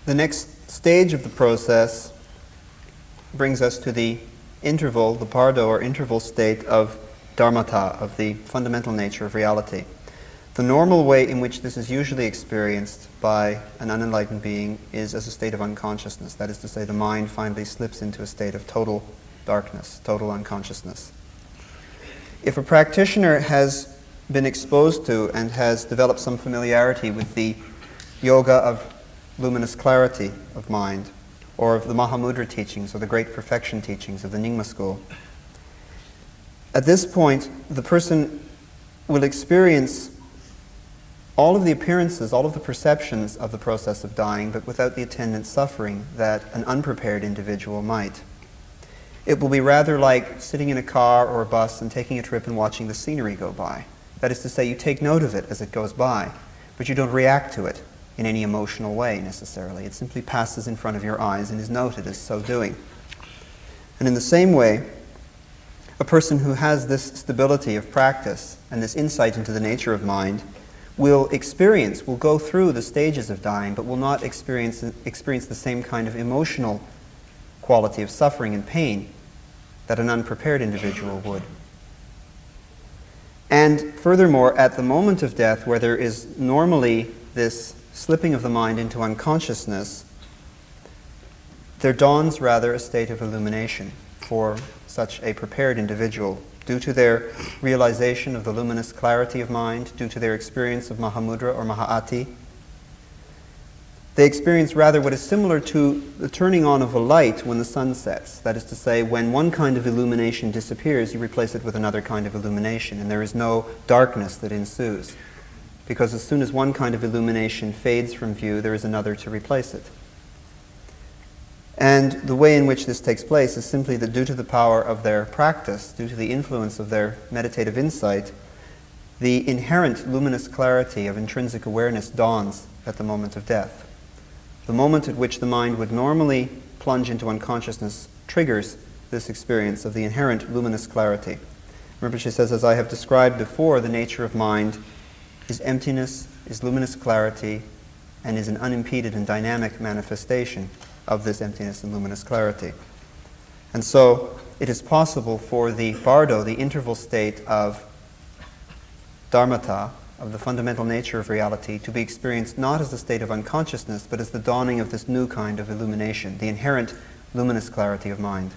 The next stage of the process brings us to the interval, the bardo or interval state of dharmata, of the fundamental nature of reality. The normal way in which this is usually experienced by an unenlightened being is as a state of unconsciousness. That is to say, the mind finally slips into a state of total darkness, total unconsciousness. If a practitioner has been exposed to and has developed some familiarity with the yoga of luminous clarity of mind, or of the Mahamudra teachings, or the great perfection teachings of the Nyingma school, at this point, the person will experience all of the appearances, all of the perceptions of the process of dying, but without the attendant suffering that an unprepared individual might. It will be rather like sitting in a car or a bus and taking a trip and watching the scenery go by. That is to say, you take note of it as it goes by, but you don't react to it in any emotional way necessarily. It simply passes in front of your eyes and is noted as so doing. And in the same way, a person who has this stability of practice and this insight into the nature of mind will go through the stages of dying, but will not experience the same kind of emotional quality of suffering and pain that an unprepared individual would. And furthermore, at the moment of death, where there is normally this slipping of the mind into unconsciousness, there dawns rather a state of illumination for such a prepared individual, due to their realization of the luminous clarity of mind, due to their experience of Mahamudra or Mahāti. They experience rather what is similar to the turning on of a light when the sun sets. That is to say, when one kind of illumination disappears, you replace it with another kind of illumination, and there is no darkness that ensues. Because as soon as one kind of illumination fades from view, there is another to replace it. And the way in which this takes place is simply that due to the power of their practice, due to the influence of their meditative insight, the inherent luminous clarity of intrinsic awareness dawns at the moment of death. The moment at which the mind would normally plunge into unconsciousness triggers this experience of the inherent luminous clarity. Rinpocha says, as I have described before, the nature of mind is emptiness, is luminous clarity, and is an unimpeded and dynamic manifestation of this emptiness and luminous clarity. And so it is possible for the bardo, the interval state of dharmata, of the fundamental nature of reality, to be experienced not as a state of unconsciousness, but as the dawning of this new kind of illumination, the inherent luminous clarity of mind.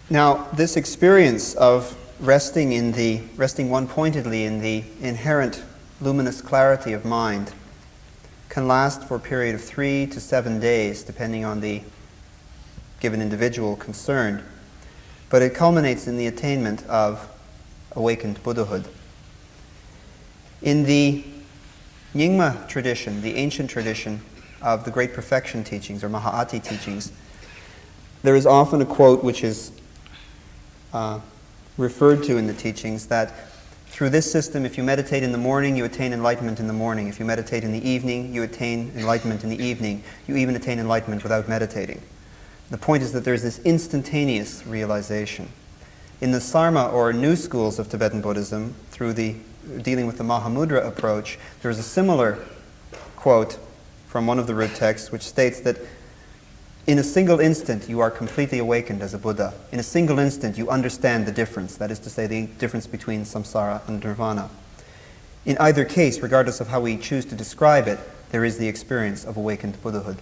Now, this experience of resting one-pointedly in the inherent luminous clarity of mind can last for a period of 3 to 7 days, depending on the given individual concerned, but it culminates in the attainment of awakened Buddhahood. In the Nyingma tradition, the ancient tradition of the great perfection teachings, or Mahāti teachings, there is often a quote which is referred to in the teachings that through this system, if you meditate in the morning, you attain enlightenment in the morning. If you meditate in the evening, you attain enlightenment in the evening. You even attain enlightenment without meditating. The point is that there's this instantaneous realization. In the Sarma, or new schools of Tibetan Buddhism, through dealing with the Mahamudra approach, there's a similar quote from one of the root texts which states that in a single instant you are completely awakened as a Buddha. In a single instant you understand the difference, that is to say the difference between samsara and nirvana. In either case, regardless of how we choose to describe it, there is the experience of awakened Buddhahood.